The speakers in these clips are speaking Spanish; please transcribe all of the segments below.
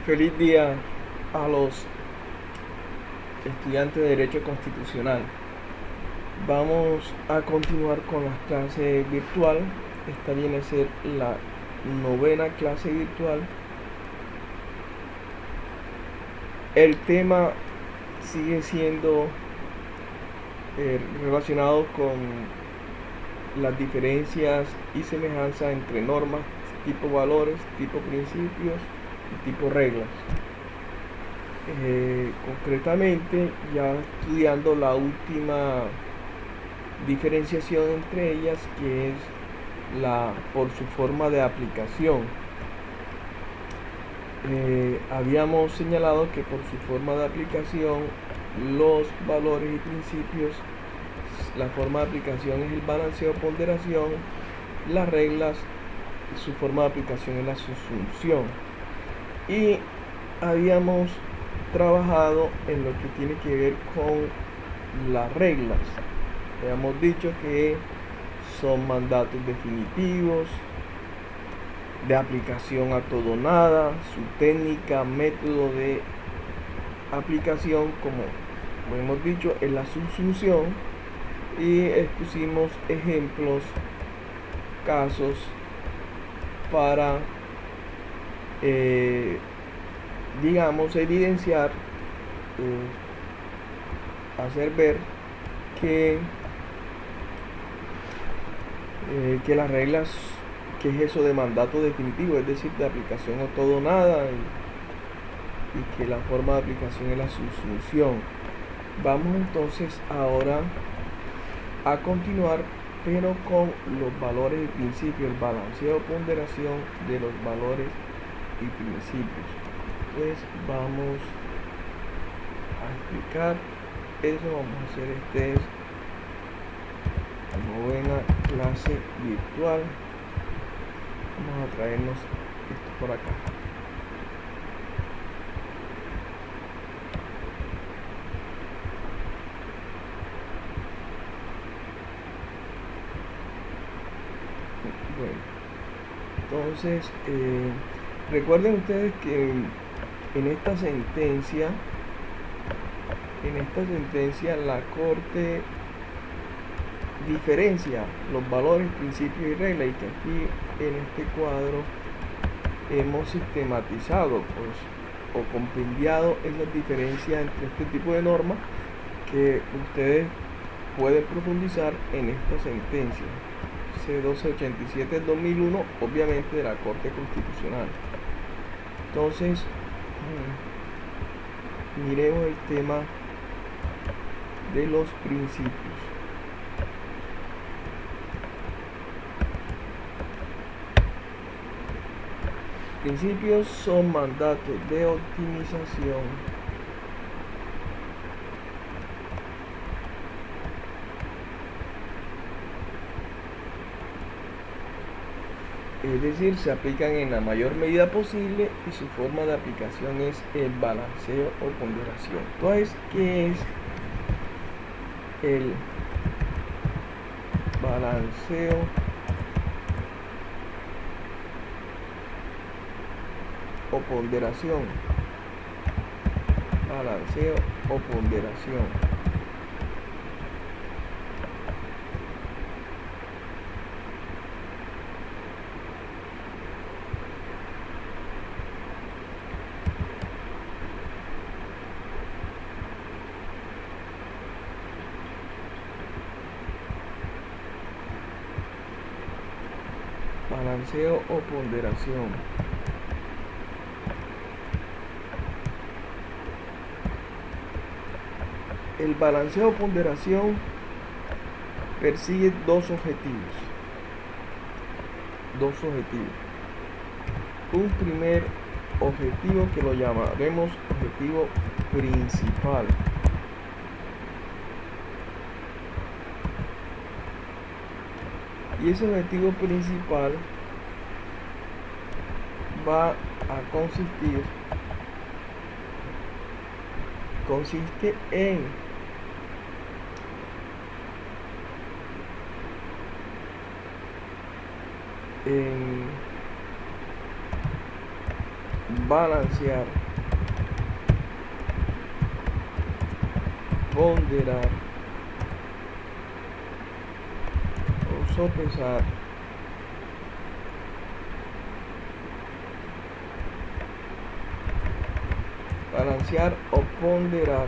Feliz día a los estudiantes de Derecho Constitucional. Vamos a continuar con las clases virtual. Esta viene a ser la 9ª clase virtual. El tema sigue siendo relacionado con las diferencias y semejanzas entre normas, tipo valores, tipo principios y tipo reglas. Concretamente, ya estudiando la última diferenciación entre ellas, que es la por su forma de aplicación. Habíamos señalado que por su forma de aplicación los valores y principios, la forma de aplicación es el balanceo o ponderación, las reglas, su forma de aplicación es la subsunción. Y habíamos trabajado en lo que tiene que ver con las reglas. Habíamos dicho que son mandatos definitivos, de aplicación a todo o nada, su técnica, método de aplicación, como hemos dicho, es la subsunción, y expusimos ejemplos, casos para digamos evidenciar, hacer ver que las reglas, que es eso de mandato definitivo, es decir, de aplicación o todo o nada, y que la forma de aplicación es la subsunción. Vamos entonces ahora a continuar, pero con los valores y principios, el balanceo o ponderación de los valores y principios. Entonces vamos a explicar eso. Vamos a hacer la 9ª clase virtual. Vamos a traernos esto por acá. Bueno, entonces recuerden ustedes que en esta sentencia la Corte diferencia los valores, principios y reglas, y que aquí en este cuadro hemos sistematizado o compendiado esas diferencias entre este tipo de normas, que ustedes pueden profundizar en esta sentencia C1287 del 2001, obviamente de la Corte Constitucional. Entonces miremos el tema de los principios. Principios son mandatos de optimización es decir, se aplican en la mayor medida posible, y su forma de aplicación es el balanceo o ponderación. Entonces, ¿qué es el balanceo o ponderación? Balanceo o ponderación. Balanceo o ponderación. El balanceo o ponderación persigue dos objetivos. Un primer objetivo que lo llamaremos objetivo principal. Y ese objetivo principal va a consiste en balancear, ponderar o sopesar balancear o ponderar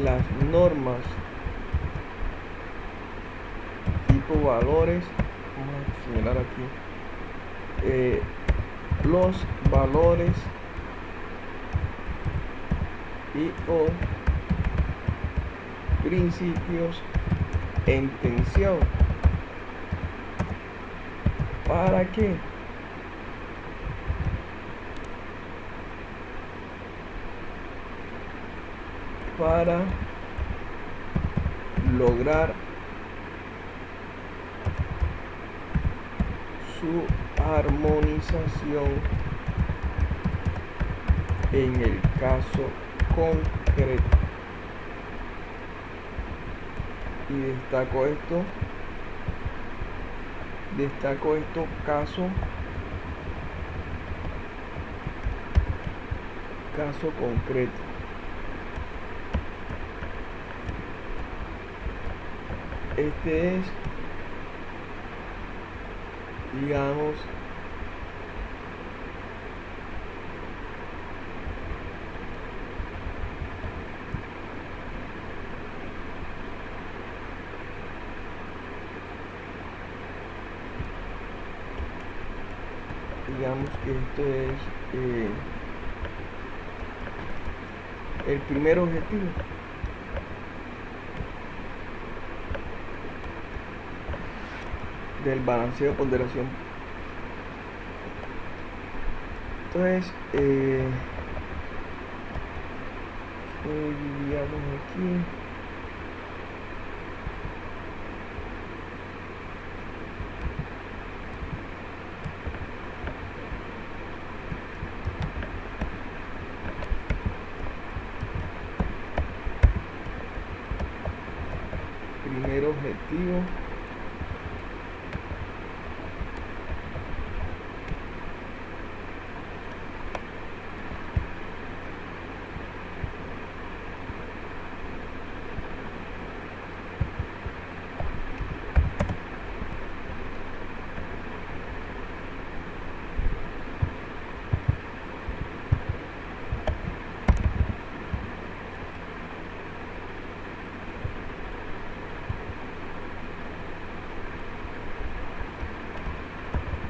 las normas tipo valores, vamos a señalar aquí los valores y o principios en tensión. ¿Para qué? Para lograr su armonización en el caso concreto. Y destaco esto caso concreto. Este es, digamos, que esto es el primer objetivo. Del balanceo de ponderación. Entonces, dividamos aquí. Primer objetivo.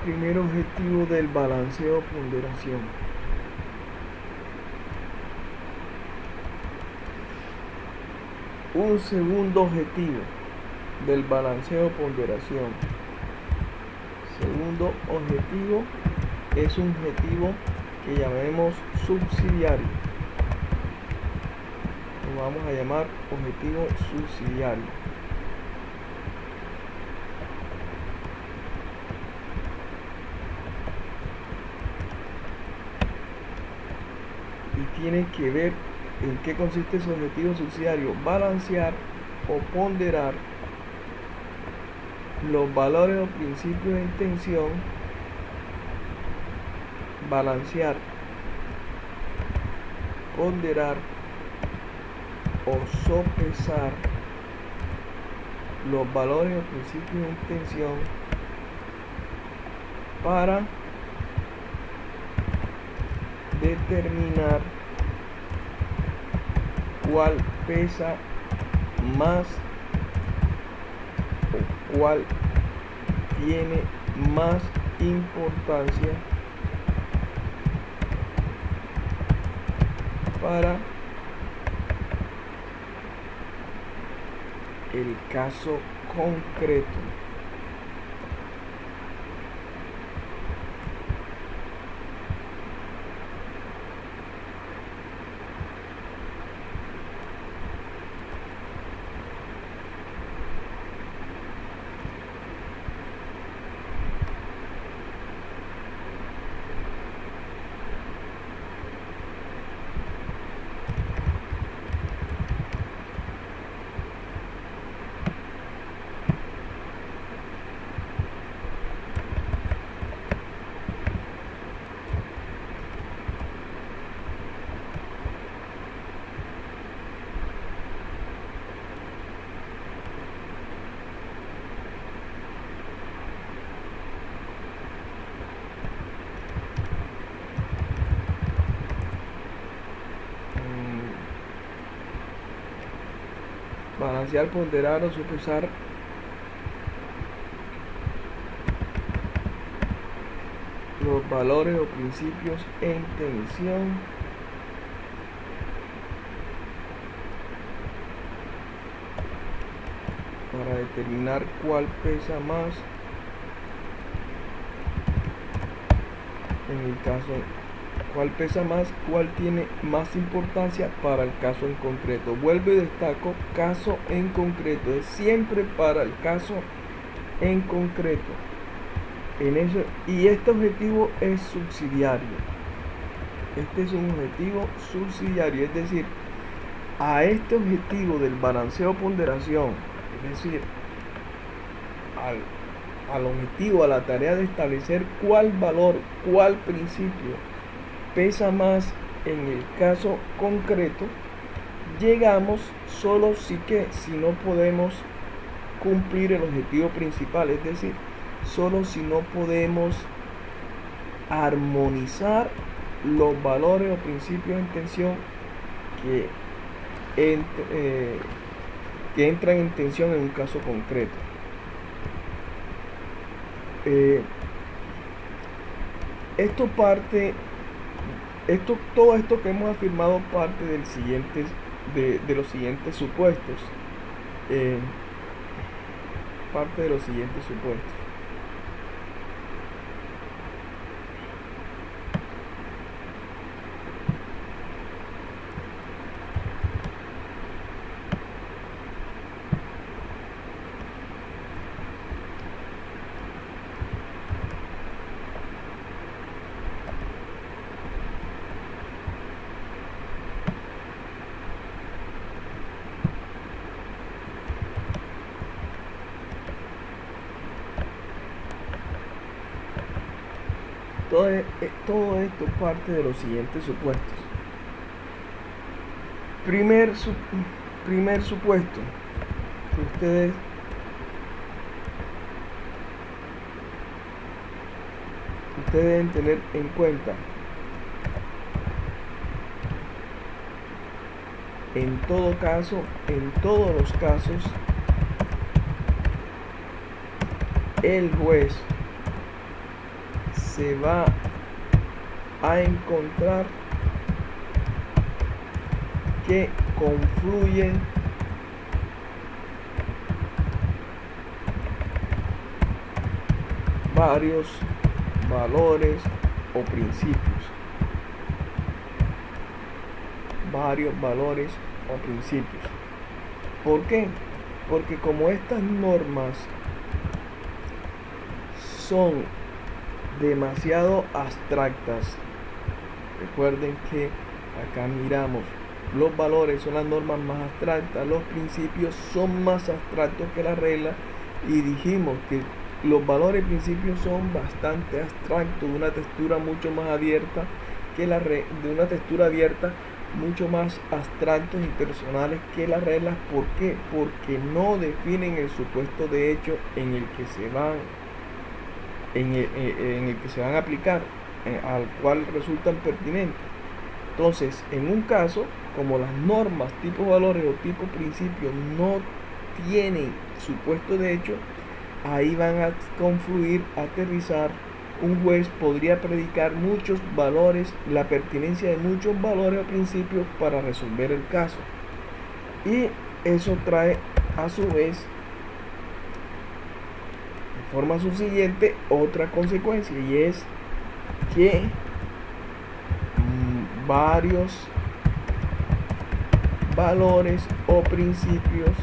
Primer objetivo del balanceo ponderación. Un segundo objetivo del balanceo ponderación. Segundo objetivo es un objetivo que llamemos subsidiario. Lo vamos a llamar objetivo subsidiario. Y tiene que ver en qué consiste ese objetivo subsidiario: balancear o ponderar los valores o principios en tensión, balancear, ponderar o sopesar los valores o principios en tensión para determinar cuál pesa más o cuál tiene más importancia para el caso concreto. balancear, ponderar o sopesar los valores o principios en tensión para determinar cuál pesa más en el caso, cuál tiene más importancia para el caso en concreto. Vuelvo y destaco, caso en concreto, es siempre para el caso en concreto. Y este objetivo es subsidiario. Este es un objetivo subsidiario, es decir, a este objetivo del balanceo ponderación, es decir, al objetivo, a la tarea de establecer cuál valor, cuál principio pesa más en el caso concreto, llegamos solo si no podemos cumplir el objetivo principal, es decir, solo si no podemos armonizar los valores o principios en tensión que entran en tensión en un caso concreto. Todo esto que hemos afirmado parte de los siguientes supuestos. Parte de los siguientes supuestos. Todo esto parte de los siguientes supuestos. Primer supuesto que ustedes deben tener en cuenta: en todo caso, en todos los casos, el juez se va a encontrar que confluyen varios valores o principios. ¿Por qué? Porque como estas normas son demasiado abstractas, recuerden que acá miramos, los valores son las normas más abstractas, los principios son más abstractos que la regla, y dijimos que los valores y principios son bastante abstractos, de una textura mucho más abierta que la regla, de una textura abierta, mucho más abstractos y personales que las reglas. ¿Por qué? Porque no definen el supuesto de hecho en el que se van a aplicar, al cual resultan pertinentes. Entonces, en un caso, como las normas tipo valores o tipo principios no tienen supuesto de hecho, ahí van a confluir, aterrizar. Un juez podría predicar muchos valores, la pertinencia de muchos valores o principios para resolver el caso. Y eso trae a su vez, de forma subsiguiente, otra consecuencia, y es que varios valores o principios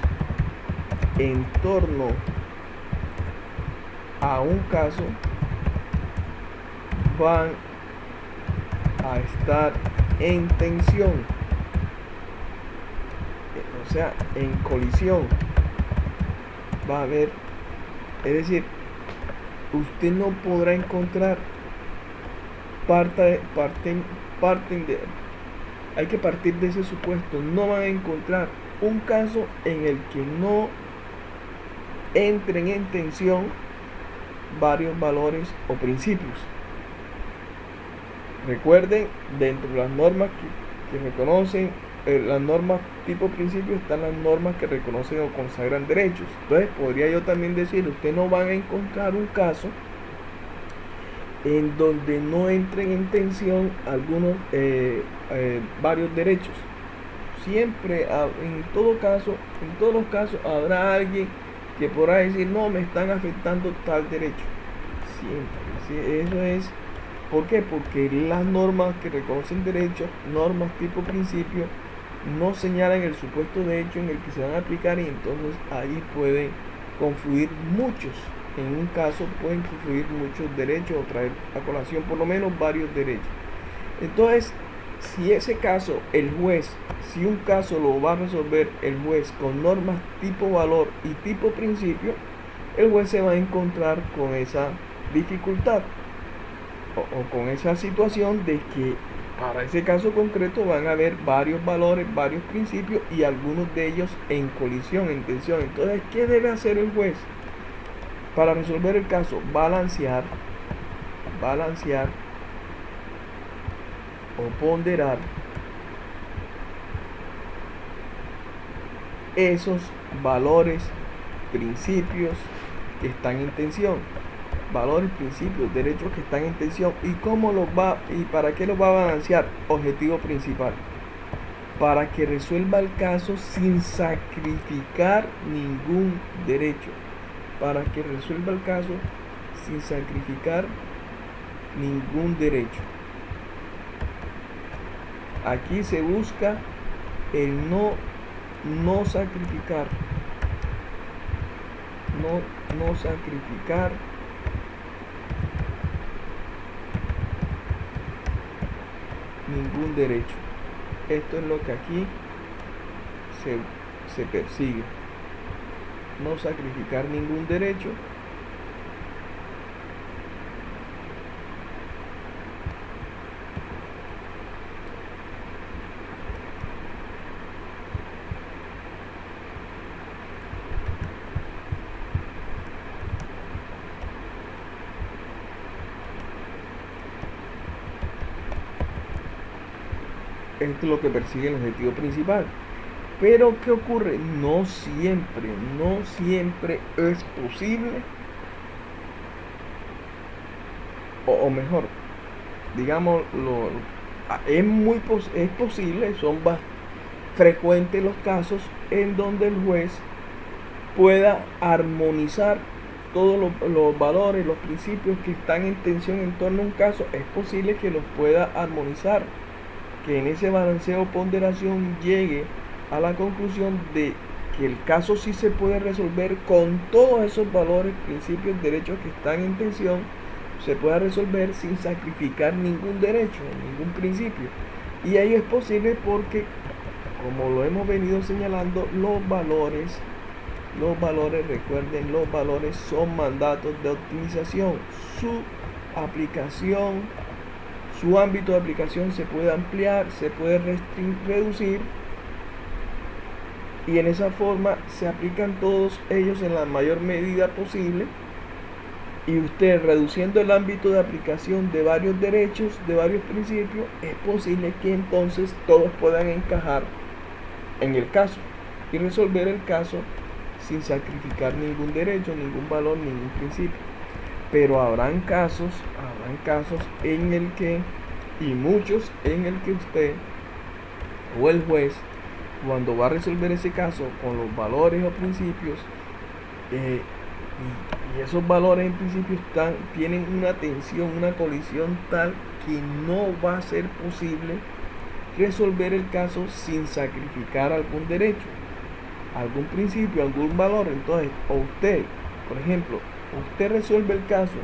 en torno a un caso van a estar en tensión, o sea, en colisión. Va a haber, es decir, usted no podrá encontrar hay que partir de ese supuesto. No van a encontrar un caso en el que no entren en tensión varios valores o principios. Recuerden, dentro de las normas que reconocen las normas tipo principio están las normas que reconocen o consagran derechos. Entonces podría yo también decir, usted no van a encontrar un caso en donde no entren en tensión algunos varios derechos. Siempre, en todos los casos habrá alguien que podrá decir, no, me están afectando tal derecho. Siempre. Eso es. ¿Por qué? Porque las normas que reconocen derechos, normas tipo principio, no señalan el supuesto de hecho en el que se van a aplicar, y entonces ahí pueden confluir muchos. En un caso pueden confluir muchos derechos o traer a colación por lo menos varios derechos. Entonces, si ese caso, si un caso lo va a resolver el juez con normas tipo valor y tipo principio, el juez se va a encontrar con esa dificultad o con esa situación de que para ese caso concreto van a haber varios valores, varios principios y algunos de ellos en colisión, en tensión. Entonces, ¿qué debe hacer el juez para resolver el caso? Balancear o ponderar esos valores, principios que están en tensión. Valores, principios, derechos que están en tensión. ¿Y cómo los va y para qué los va a balancear? Objetivo principal: para que resuelva el caso sin sacrificar ningún derecho. Para que resuelva el caso sin sacrificar ningún derecho. Aquí se busca el no sacrificar. No sacrificar ningún derecho. Esto es lo que aquí se persigue. No sacrificar ningún derecho. Esto es lo que persigue el objetivo principal. Pero ¿qué ocurre? No siempre es posible, o mejor, digamos, es posible, son frecuentes los casos en donde el juez pueda armonizar todos los valores, los principios que están en tensión en torno a un caso. Es posible que los pueda armonizar, que en ese balanceo o ponderación llegue a la conclusión de que el caso sí se puede resolver con todos esos valores, principios, derechos que están en tensión, se pueda resolver sin sacrificar ningún derecho, ningún principio. Y ahí es posible porque, como lo hemos venido señalando, los valores, recuerden, los valores son mandatos de optimización. Su aplicación, su ámbito de aplicación se puede ampliar, se puede reducir, y en esa forma se aplican todos ellos en la mayor medida posible. Y usted, reduciendo el ámbito de aplicación de varios derechos, de varios principios, es posible que entonces todos puedan encajar en el caso y resolver el caso sin sacrificar ningún derecho, ningún valor, ningún principio. Pero habrán casos en el que, y muchos en el que usted o el juez, cuando va a resolver ese caso con los valores o principios, y esos valores en principio tienen una tensión, una colisión tal que no va a ser posible resolver el caso sin sacrificar algún derecho, algún principio, algún valor. Entonces, o usted, por ejemplo, usted resuelve el caso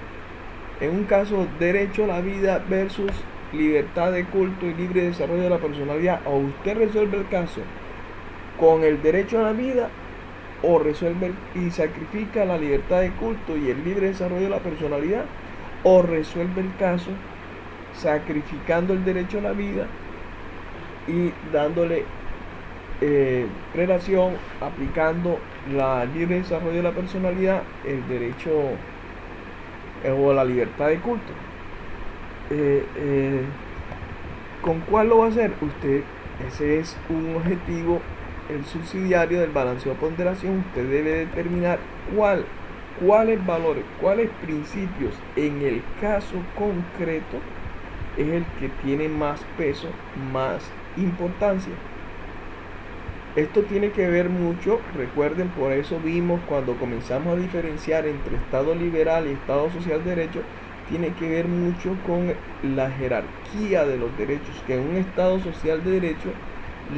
en un caso derecho a la vida versus libertad de culto y libre desarrollo de la personalidad, o usted resuelve el caso con el derecho a la vida, o resuelve y sacrifica la libertad de culto y el libre desarrollo de la personalidad, o resuelve el caso sacrificando el derecho a la vida y dándole relación, aplicando la libre desarrollo de la personalidad, el derecho o la libertad de culto. ¿Con cuál lo va a hacer? Usted Ese es un objetivo, el subsidiario del balanceo de ponderación. Usted debe determinar cuáles valores, cuáles principios en el caso concreto es el que tiene más peso, más importancia. Esto tiene que ver mucho, recuerden, por eso vimos cuando comenzamos a diferenciar entre Estado liberal y Estado social de derecho, tiene que ver mucho con la jerarquía de los derechos, que en un Estado social de derecho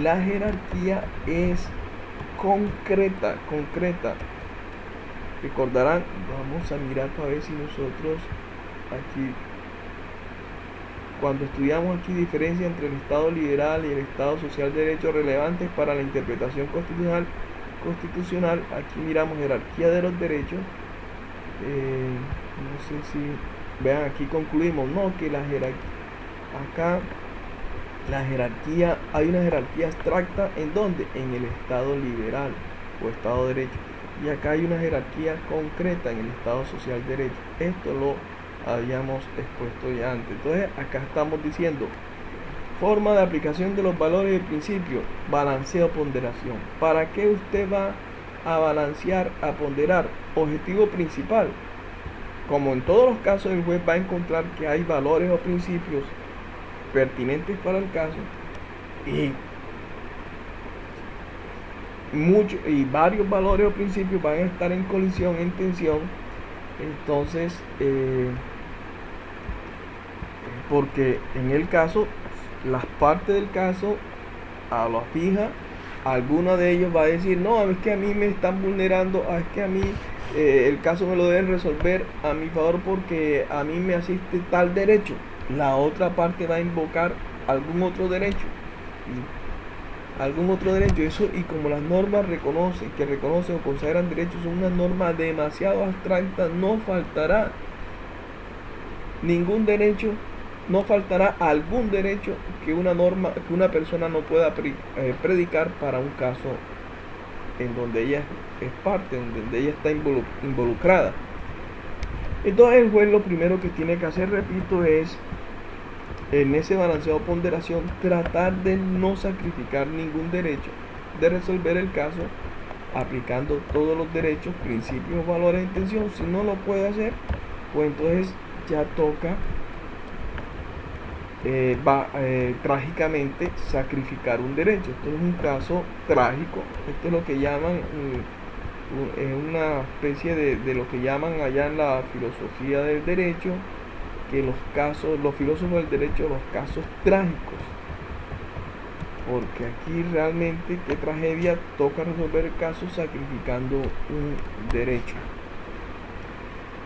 la jerarquía es concreta. Recordarán, vamos a mirar para ver si nosotros aquí, cuando estudiamos aquí diferencia entre el Estado liberal y el Estado social de derecho relevantes para la interpretación constitucional, aquí miramos jerarquía de los derechos. No sé si vean, aquí concluimos, no, que la jerarquía, acá la jerarquía, hay una jerarquía abstracta, ¿en dónde? En el Estado liberal o Estado de derecho, y acá hay una jerarquía concreta en el Estado social de derecho. Esto lo habíamos expuesto ya antes. Entonces acá estamos diciendo forma de aplicación de los valores y el principio, balanceo, ponderación. ¿Para qué usted va a balancear, a ponderar? Objetivo principal. Como en todos los casos, el juez va a encontrar que hay valores o principios pertinentes para el caso y varios valores o principios van a estar en colisión, en tensión. Entonces, porque en el caso, las partes del caso a la fija, alguno de ellos va a decir, no, es que a mí me están vulnerando, es que a mí el caso me lo deben resolver a mi favor porque a mí me asiste tal derecho. La otra parte va a invocar algún otro derecho. Eso, y como las normas reconocen o consagran derechos, son unas normas demasiado abstractas, no faltará ningún derecho, no faltará algún derecho que una persona no pueda predicar para un caso en donde ella es parte, en donde ella está involucrada. Entonces el juez lo primero que tiene que hacer, repito, es en ese balanceo de ponderación tratar de no sacrificar ningún derecho, de resolver el caso aplicando todos los derechos, principios, valores de intención. Si no lo puede hacer, pues entonces ya toca trágicamente sacrificar un derecho. Esto es un caso trágico. Esto es lo que llaman una especie de lo que llaman allá en la filosofía del derecho, que los filósofos del derecho, los casos trágicos, porque aquí realmente qué tragedia, toca resolver el caso sacrificando un derecho.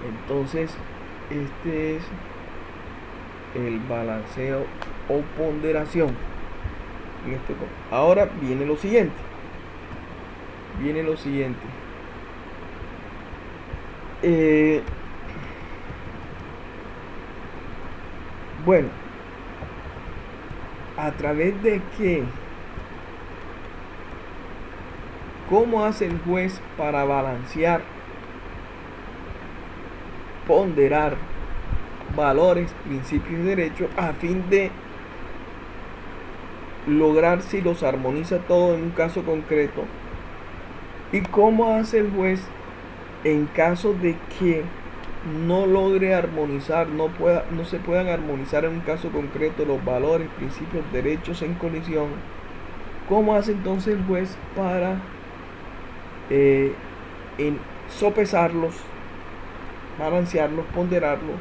Entonces este es el balanceo o ponderación. Ahora viene lo siguiente. Bueno, a través de qué, cómo hace el juez para balancear, ponderar valores, principios y derechos a fin de lograr si los armoniza todo en un caso concreto, y cómo hace el juez en caso de que no logre armonizar, no se puedan armonizar en un caso concreto los valores, principios, derechos en colisión. ¿Cómo hace entonces el juez para sopesarlos, balancearlos, ponderarlos,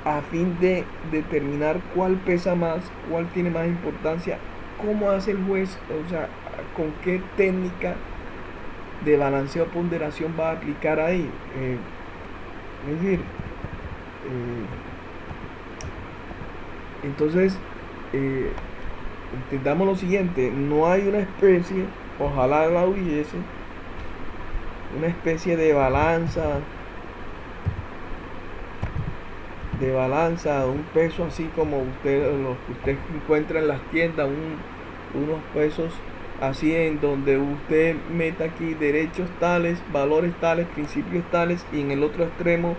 a fin de determinar cuál pesa más, cuál tiene más importancia? ¿Cómo hace el juez? O sea, ¿con qué técnica de balanceo o ponderación va a aplicar ahí? Es decir, entonces entendamos lo siguiente: no hay una especie, ojalá la hubiese, una especie de balanza, un peso así como los que usted encuentra en las tiendas, unos pesos así en donde usted meta aquí derechos tales, valores tales, principios tales, y en el otro extremo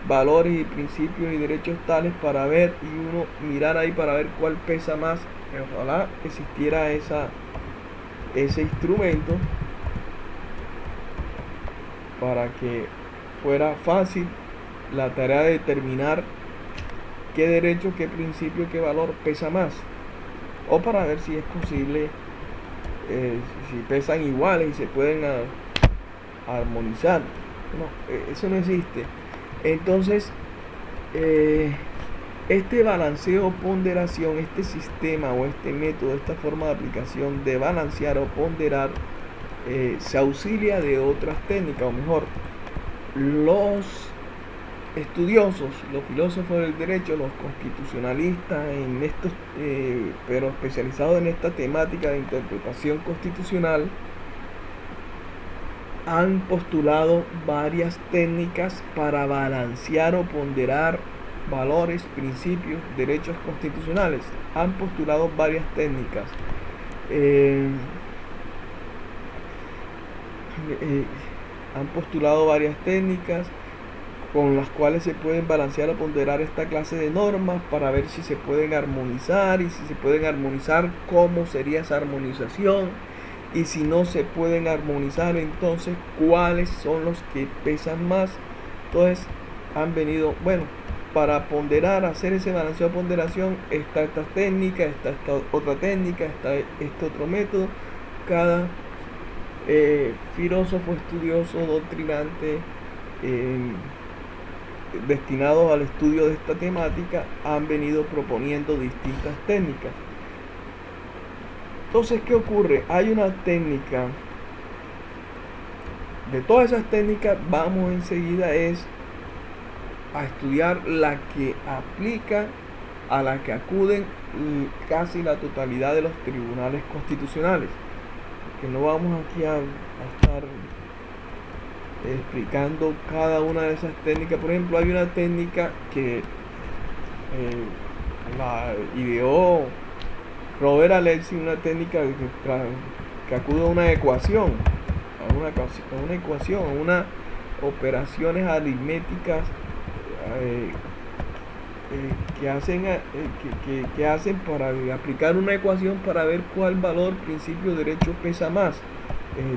valores y principios y derechos tales para ver y uno mirar ahí para ver cuál pesa más. Ojalá existiera ese instrumento para que fuera fácil la tarea de determinar qué derecho, qué principio, qué valor pesa más, o para ver si es posible, si pesan iguales y se pueden armonizar. No, eso no existe. Entonces, este balanceo o ponderación, este sistema o este método, esta forma de aplicación de balancear o ponderar, se auxilia de otras técnicas, o mejor, los estudiosos, los filósofos del derecho, los constitucionalistas, en estos, pero especializados en esta temática de interpretación constitucional, han postulado varias técnicas para balancear o ponderar valores, principios, derechos constitucionales. Han postulado varias técnicas. Han postulado varias técnicas con las cuales se pueden balancear o ponderar esta clase de normas para ver si se pueden armonizar, y si se pueden armonizar, cómo sería esa armonización, y si no se pueden armonizar, entonces cuáles son los que pesan más. Entonces han venido, bueno, para ponderar, hacer ese balanceo de ponderación, está esta técnica, está esta otra técnica, está este otro método. Cada filósofo, estudioso, doctrinante, destinados al estudio de esta temática, han venido proponiendo distintas técnicas. Entonces, ¿qué ocurre? Hay una técnica. De todas esas técnicas, vamos enseguida a estudiar la que aplica, a la que acuden casi la totalidad de los tribunales constitucionales. Que no vamos aquí a estar explicando cada una de esas técnicas. Por ejemplo, hay una técnica que la ideó Robert Alexis, una técnica que acude a una ecuación, a unas operaciones aritméticas que hacen para aplicar una ecuación para ver cuál valor, principio, derecho pesa más.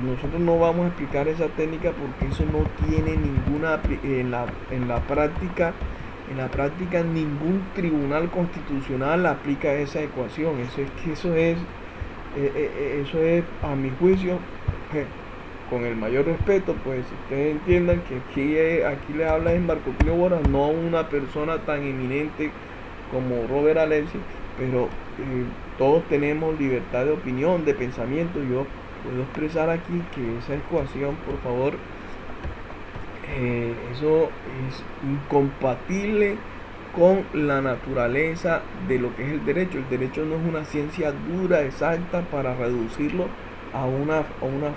Nosotros no vamos a explicar esa técnica porque eso no tiene ninguna en la práctica ningún tribunal constitucional aplica esa ecuación. Eso es a mi juicio, con el mayor respeto, pues ustedes entiendan que aquí le habla en Marco Tulio Borjas, no una persona tan eminente como Robert Alexis, pero todos tenemos libertad de opinión, de pensamiento. Yo puedo expresar aquí que esa ecuación, por favor, eso es incompatible con la naturaleza de lo que es el derecho. El derecho no es una ciencia dura, exacta, para reducirlo a una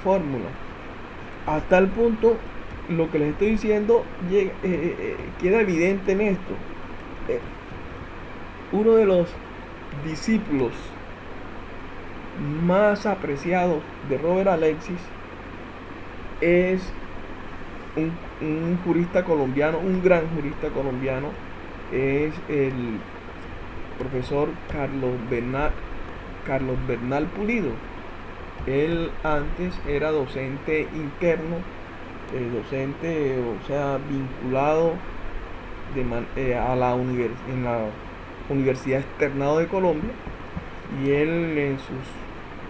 fórmula. A tal punto, lo que les estoy diciendo queda evidente en esto. Uno de los discípulos más apreciados de Robert Alexis es un jurista colombiano, un gran jurista colombiano, es el profesor Carlos Bernal Pulido. Él antes era docente interno, o sea, vinculado a en la Universidad Externado de Colombia, y él, en sus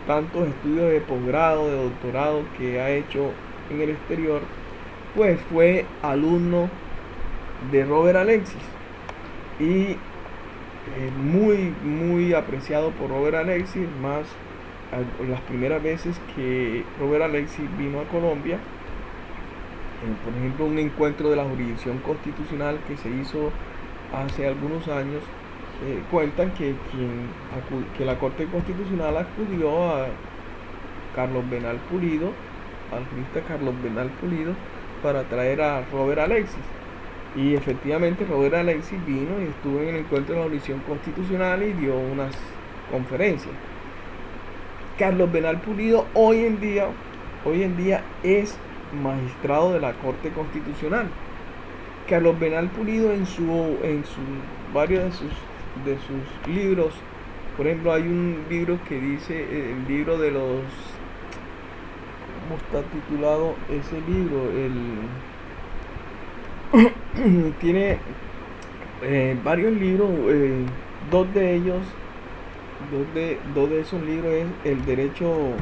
tantos estudios de posgrado, de doctorado que ha hecho en el exterior, pues fue alumno de Robert Alexis, y muy apreciado por Robert Alexis. Más las primeras veces que Robert Alexis vino a Colombia, por ejemplo, un encuentro de la jurisdicción constitucional que se hizo hace algunos años, cuentan que la Corte Constitucional acudió a Carlos Bernal Pulido, al jurista Carlos Bernal Pulido, para traer a Robert Alexis. Y efectivamente Robert Alexis vino y estuvo en el encuentro de la jurisdicción constitucional y dio unas conferencias. Carlos Bernal Pulido hoy en día es magistrado de la Corte Constitucional. Carlos Bernal Pulido en varios de sus libros, por ejemplo, hay un libro que dice, el libro de los, ¿cómo está titulado ese libro? Tiene varios libros, dos de ellos, dos de esos libros es el derecho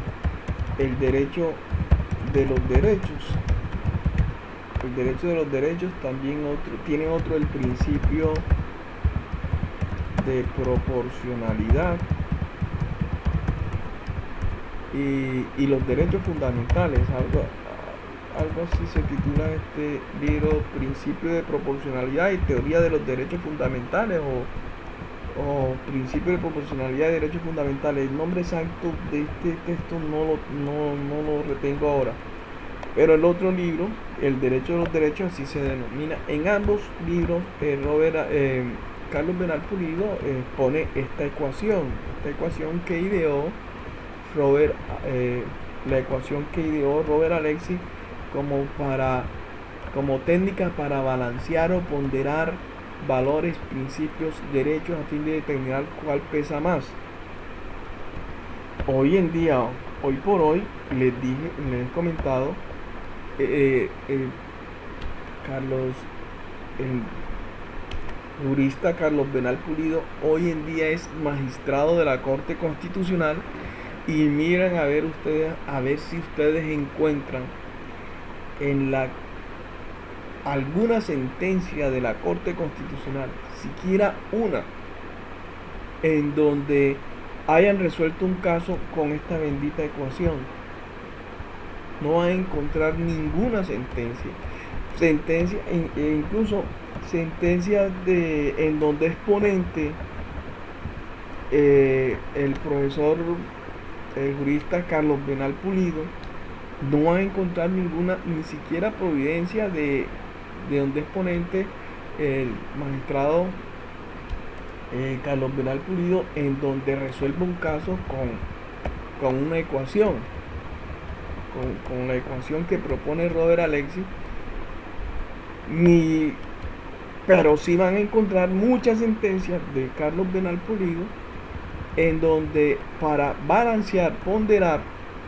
de los derechos. El derecho de los derechos, también tiene otro, el principio de proporcionalidad y los derechos fundamentales, algo así se titula este libro, principio de proporcionalidad y teoría de los derechos fundamentales, o principio de proporcionalidad y derechos fundamentales. El nombre exacto de este texto no lo retengo ahora, pero el otro libro, el derecho de los derechos, así se denomina. En ambos libros Carlos Bernal Pulido pone esta ecuación que ideó la ecuación que ideó Robert Alexis como técnica para balancear o ponderar valores, principios, derechos a fin de determinar cuál pesa más. Hoy en día, hoy por hoy, les he comentado, el jurista Carlos Bernal Pulido hoy en día es magistrado de la Corte Constitucional, y miren a ver si ustedes encuentran en alguna sentencia de la Corte Constitucional, siquiera una, en donde hayan resuelto un caso con esta bendita ecuación. No van a encontrar ninguna sentencia, incluso sentencias en donde es ponente el profesor, el jurista Carlos Bernal Pulido. No van a encontrar ninguna, ni siquiera providencia de donde es ponente el magistrado Carlos Bernal Pulido, en donde resuelve un caso con una ecuación, con la ecuación que propone Robert Alexis. Pero sí van a encontrar muchas sentencias de Carlos Bernal Pulido en donde para balancear, ponderar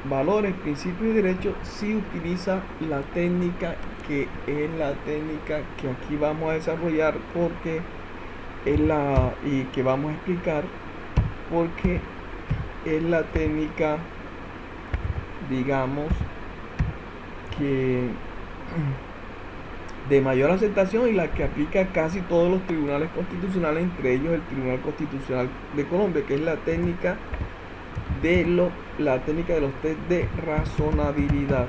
valores, principios y derechos, sí utiliza la técnica que es la técnica que aquí vamos a desarrollar, porque y que vamos a explicar, porque es la técnica, digamos, que de mayor aceptación y la que aplica casi todos los tribunales constitucionales, entre ellos el Tribunal Constitucional de Colombia, que es la técnica de los test de razonabilidad.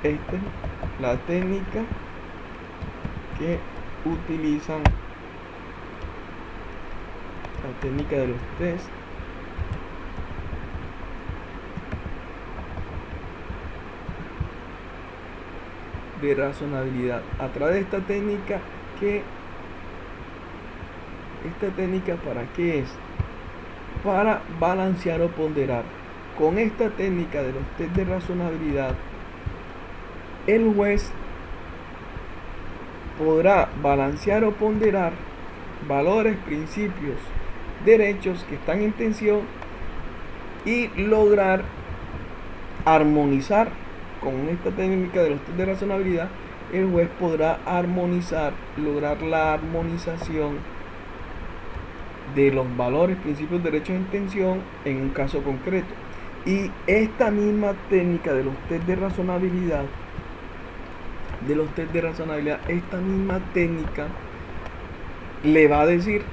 Esta es la técnica que utilizan, la técnica de los test de razonabilidad. A través de esta técnica, ¿para qué es? Para balancear o ponderar. Con esta técnica de los test de razonabilidad, el juez podrá balancear o ponderar valores, principios, derechos que están en tensión y lograr armonizar. Con esta técnica de los test de razonabilidad, el juez podrá lograr la armonización de los valores, principios, derechos en tensión en un caso concreto. Y esta misma técnica de los test de razonabilidad, esta misma técnica le va a decir,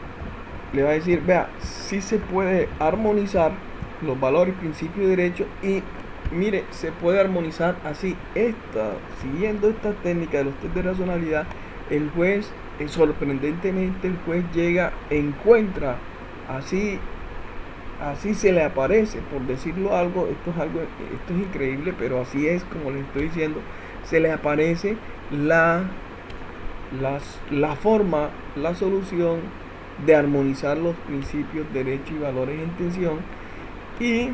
vea, si se puede armonizar los valores, principios y derechos, y mire, se puede armonizar así. Siguiendo esta técnica de los test de razonabilidad, el juez, sorprendentemente, el juez encuentra, así se le aparece, por decirlo algo, esto es increíble, pero así es como les estoy diciendo, se le aparece la forma, la solución de armonizar los principios, derechos y valores de intención y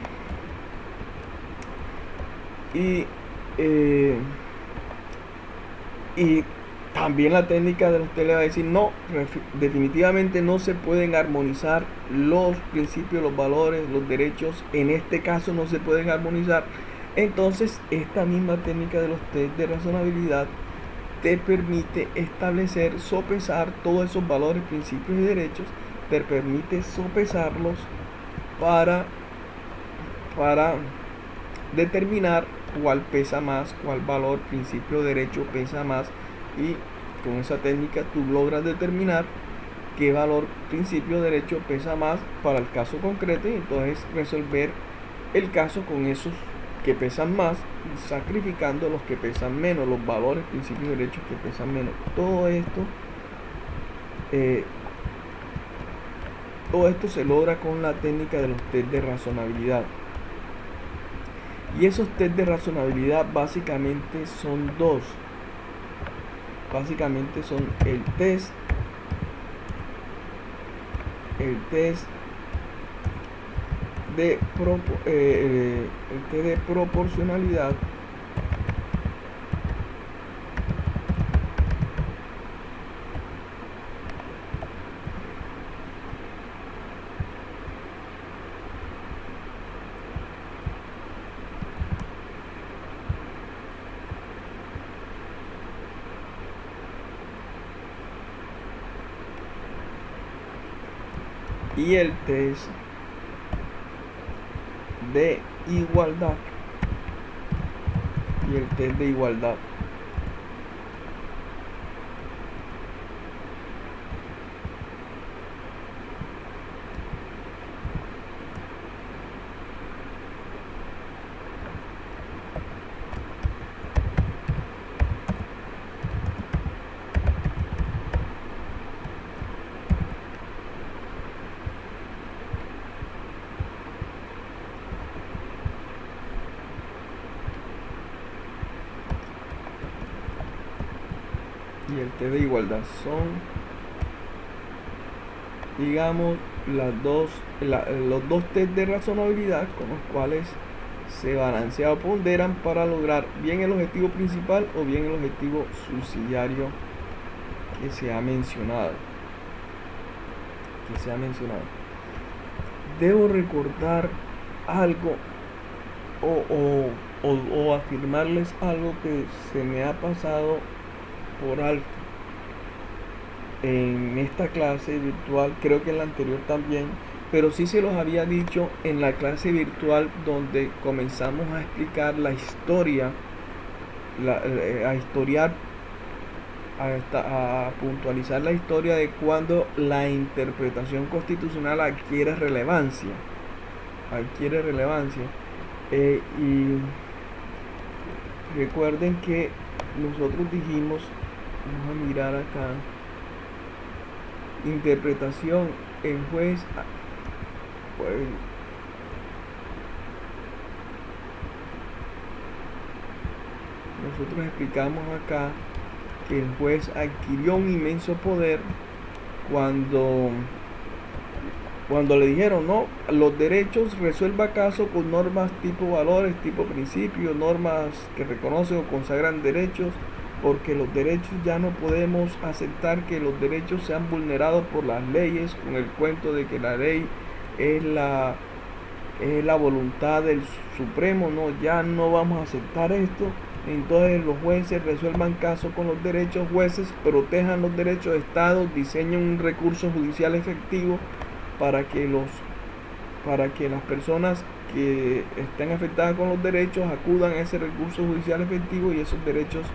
también la técnica de usted le va a decir no, definitivamente no se pueden armonizar los principios, los valores, los derechos, en este caso no se pueden armonizar. Entonces esta misma técnica de los test de razonabilidad te permite establecer, sopesar todos esos valores, principios y derechos, te permite sopesarlos para determinar cuál pesa más, cuál valor, principio o derecho pesa más, y con esa técnica tú logras determinar qué valor, principio o derecho pesa más para el caso concreto, y entonces resolver el caso con esos que pesan más y sacrificando los que pesan menos, los valores, principios y derechos que pesan menos. Todo esto se logra con la técnica de los test de razonabilidad. Y esos test de razonabilidad básicamente son dos. Básicamente son el test de proporcionalidad y el test de igualdad son, digamos, los dos test de razonabilidad con los cuales se balancea o ponderan para lograr bien el objetivo principal o bien el objetivo subsidiario que se ha mencionado. Debo recordar algo o afirmarles algo que se me ha pasado por alto en esta clase virtual, creo que en la anterior también, pero sí se los había dicho en la clase virtual donde comenzamos a explicar la historia, a historiar, a puntualizar la historia de cuando la interpretación constitucional adquiere relevancia. Y recuerden que nosotros dijimos, vamos a mirar acá, interpretación en juez, pues, nosotros explicamos acá que el juez adquirió un inmenso poder cuando le dijeron, no, los derechos resuelva caso con normas tipo valores, tipo principios, normas que reconocen o consagran derechos, porque los derechos ya no podemos aceptar que los derechos sean vulnerados por las leyes, con el cuento de que la ley es la voluntad del Supremo. No, ya no vamos a aceptar esto. Entonces los jueces resuelvan casos con los derechos, jueces protejan los derechos de Estado, diseñen un recurso judicial efectivo para que las personas que estén afectadas con los derechos acudan a ese recurso judicial efectivo, y esos derechos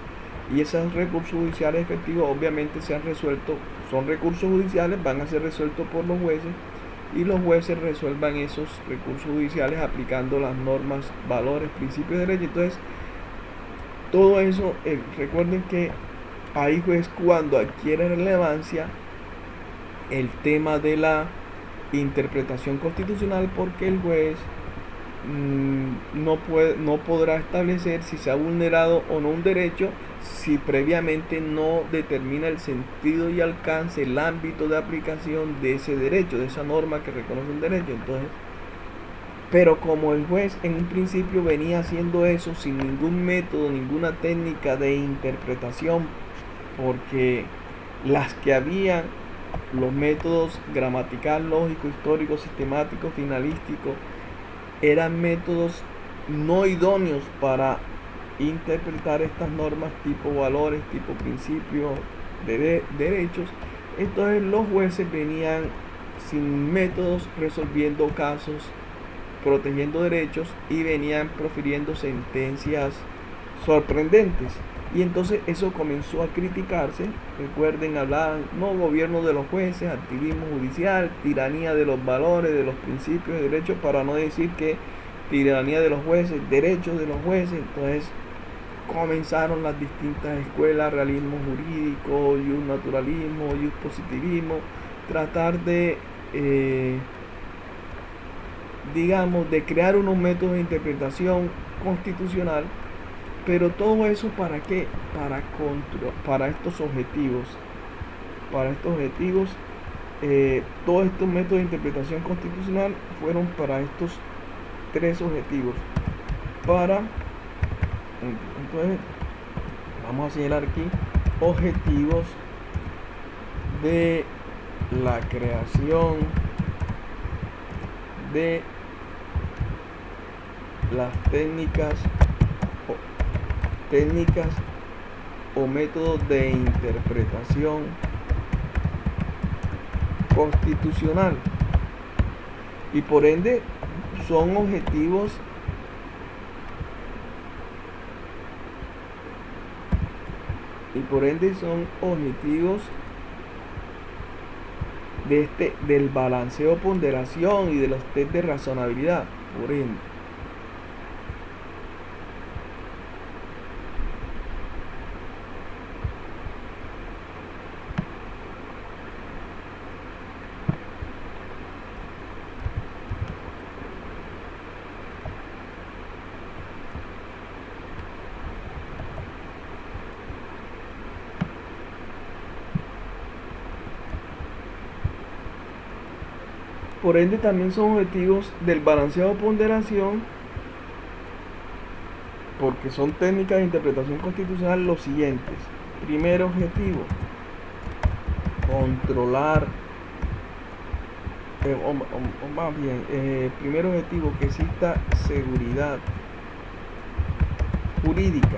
y esos recursos judiciales efectivos obviamente se han resuelto, son recursos judiciales, van a ser resueltos por los jueces, y los jueces resuelvan esos recursos judiciales aplicando las normas, valores, principios de derecho. Entonces todo eso, recuerden que ahí es cuando adquiere relevancia el tema de la interpretación constitucional, porque el juez no podrá establecer si se ha vulnerado o no un derecho si previamente no determina el sentido y alcance, el ámbito de aplicación de ese derecho, de esa norma que reconoce un derecho. Entonces, pero como el juez en un principio venía haciendo eso sin ningún método, ninguna técnica de interpretación, porque las que había, los métodos gramatical, lógico, histórico, sistemático, finalístico, eran métodos no idóneos para interpretar estas normas tipo valores, tipo principios, derechos. Entonces los jueces venían sin métodos resolviendo casos, protegiendo derechos y venían profiriendo sentencias sorprendentes. Y entonces eso comenzó a criticarse. Recuerden, hablaban, no, gobierno de los jueces, activismo judicial, tiranía de los valores, de los principios de derechos, para no decir que tiranía de los jueces, derechos de los jueces. Entonces comenzaron las distintas escuelas, realismo jurídico, naturalismo, positivismo, tratar de, digamos, de crear unos métodos de interpretación constitucional. Pero todo eso, ¿para qué? Para estos objetivos. Para estos objetivos, todos estos métodos de interpretación constitucional fueron para estos tres objetivos. Entonces, vamos a señalar aquí objetivos de la creación de las técnicas o métodos de interpretación constitucional, y por ende son objetivos del balanceo, ponderación y de los test de razonabilidad. Por ende, también son objetivos del balanceo o ponderación, porque son técnicas de interpretación constitucional los siguientes. Primer objetivo, controlar, primer objetivo, que exista seguridad jurídica.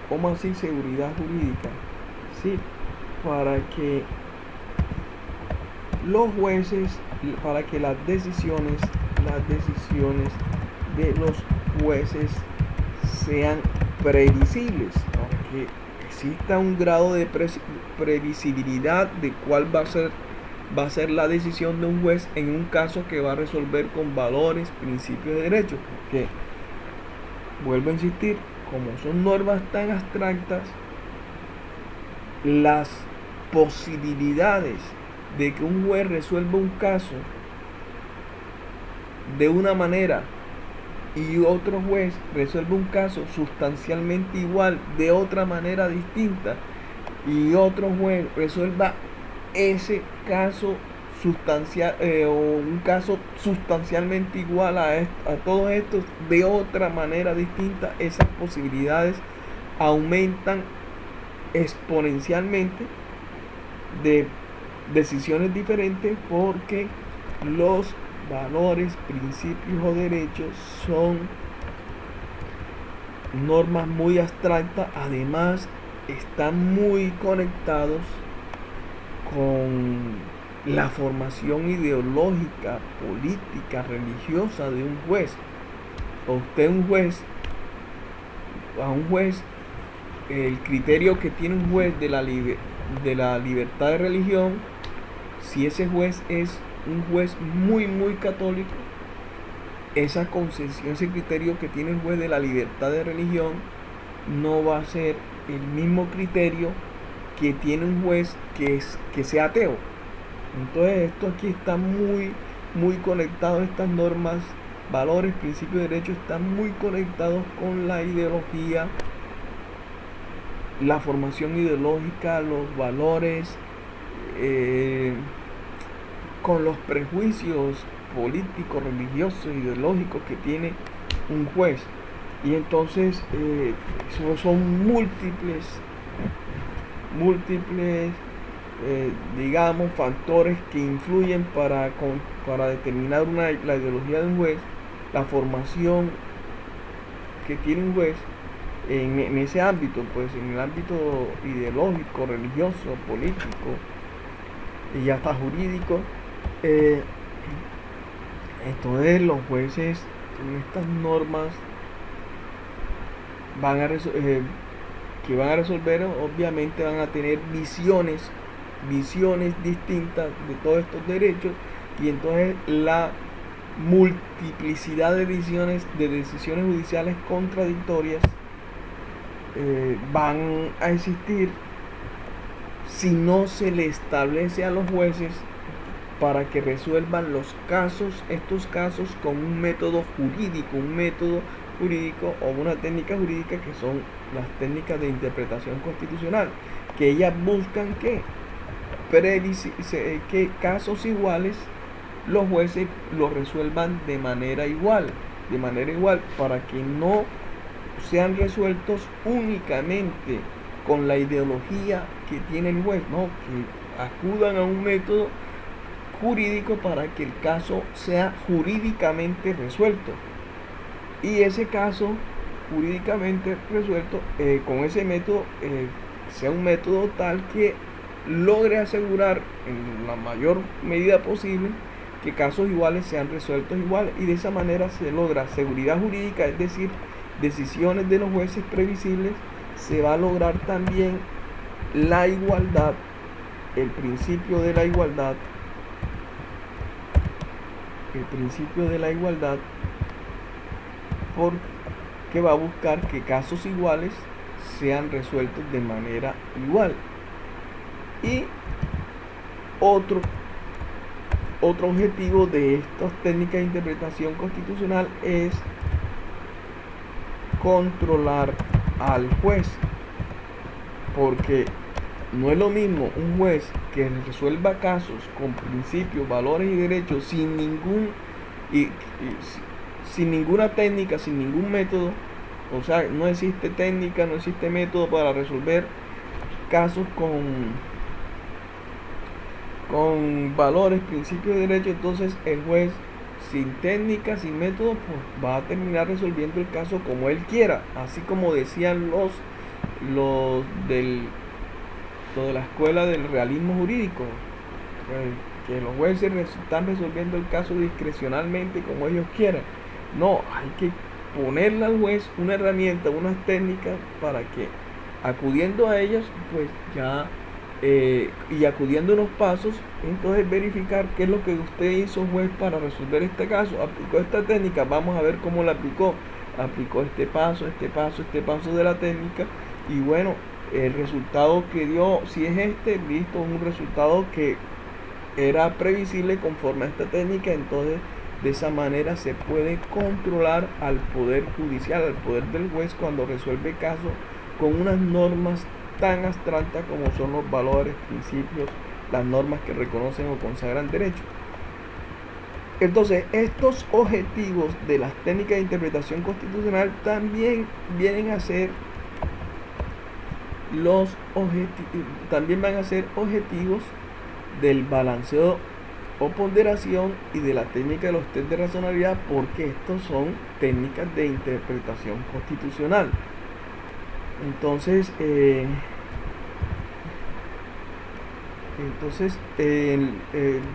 ¿Cómo así seguridad jurídica? Sí, para que los jueces, para que las decisiones de los jueces sean previsibles, para que exista un grado de previsibilidad de cuál va a ser la decisión de un juez en un caso que va a resolver con valores, principios de derecho. Porque, vuelvo a insistir, como son normas tan abstractas, las posibilidades de que un juez resuelva un caso de una manera y otro juez resuelva un caso sustancialmente igual de otra manera distinta, y otro juez resuelva ese caso sustancial o un caso sustancialmente igual a todos estos de otra manera distinta, esas posibilidades aumentan exponencialmente de decisiones diferentes, porque los valores, principios o derechos son normas muy abstractas. Además, están muy conectados con la formación ideológica, política, religiosa de un juez. A un juez, el criterio que tiene un juez de la libertad de religión, si ese juez es un juez muy católico, esa concesión, ese criterio que tiene el juez de la libertad de religión no va a ser el mismo criterio que tiene un juez que sea ateo. Entonces esto aquí está muy conectado, estas normas, valores, principios de derecho están muy conectados con la ideología, la formación ideológica, los valores, con los prejuicios políticos, religiosos, ideológicos que tiene un juez. Y entonces son múltiples digamos, factores que influyen para determinar la ideología de un juez, la formación que tiene un juez en ese ámbito, pues en el ámbito ideológico, religioso, político y hasta jurídico. Entonces los jueces con estas normas que van a resolver, obviamente van a tener visiones distintas de todos estos derechos, y entonces la multiplicidad de decisiones judiciales contradictorias van a existir si no se le establece a los jueces para que resuelvan estos casos con un método jurídico o una técnica jurídica, que son las técnicas de interpretación constitucional, que ellas buscan que casos iguales los jueces los resuelvan de manera igual, para que no sean resueltos únicamente con la ideología que tiene el juez, no, que acudan a un método jurídico para que el caso sea jurídicamente resuelto, y ese caso jurídicamente resuelto con ese método sea un método tal que logre asegurar en la mayor medida posible que casos iguales sean resueltos iguales, y de esa manera se logra seguridad jurídica, es decir, decisiones de los jueces previsibles. Se va a lograr también la igualdad, el principio de la igualdad, porque va a buscar que casos iguales sean resueltos de manera igual. Y otro objetivo de estas técnicas de interpretación constitucional es controlar al juez, porque no es lo mismo un juez que resuelva casos con principios, valores y derechos sin ninguna técnica, sin ningún método. O sea, no existe técnica, no existe método para resolver casos con valores, principios de derecho. Entonces el juez, sin técnica, sin método, pues va a terminar resolviendo el caso como él quiera, así como decían los de la escuela del realismo jurídico, que los jueces están resolviendo el caso discrecionalmente como ellos quieran. No, hay que ponerle al juez una herramienta, unas técnicas, para que acudiendo a ellas, pues ya y acudiendo a unos pasos, entonces verificar qué es lo que usted hizo, juez, para resolver este caso. Aplicó esta técnica, vamos a ver cómo la aplicó este paso de la técnica, y bueno, el resultado que dio, si es listo, un resultado que era previsible conforme a esta técnica. Entonces de esa manera se puede controlar al poder judicial, al poder del juez, cuando resuelve casos con unas normas tan abstractas como son los valores, principios, las normas que reconocen o consagran derechos. Entonces, estos objetivos de las técnicas de interpretación constitucional también vienen a ser también van a ser objetivos del balanceo o ponderación y de la técnica de los test de razonabilidad, porque estos son técnicas de interpretación constitucional. Entonces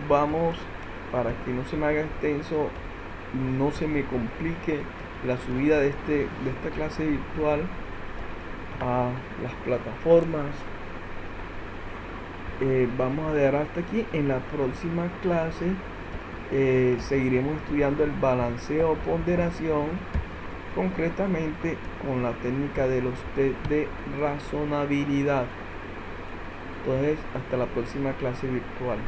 vamos, para que no se me haga extenso y no se me complique la subida de esta clase virtual a las plataformas, vamos a dejar hasta aquí. En la próxima clase seguiremos estudiando el balanceo o ponderación, concretamente con la técnica de los test de razonabilidad. Entonces, hasta la próxima clase virtual.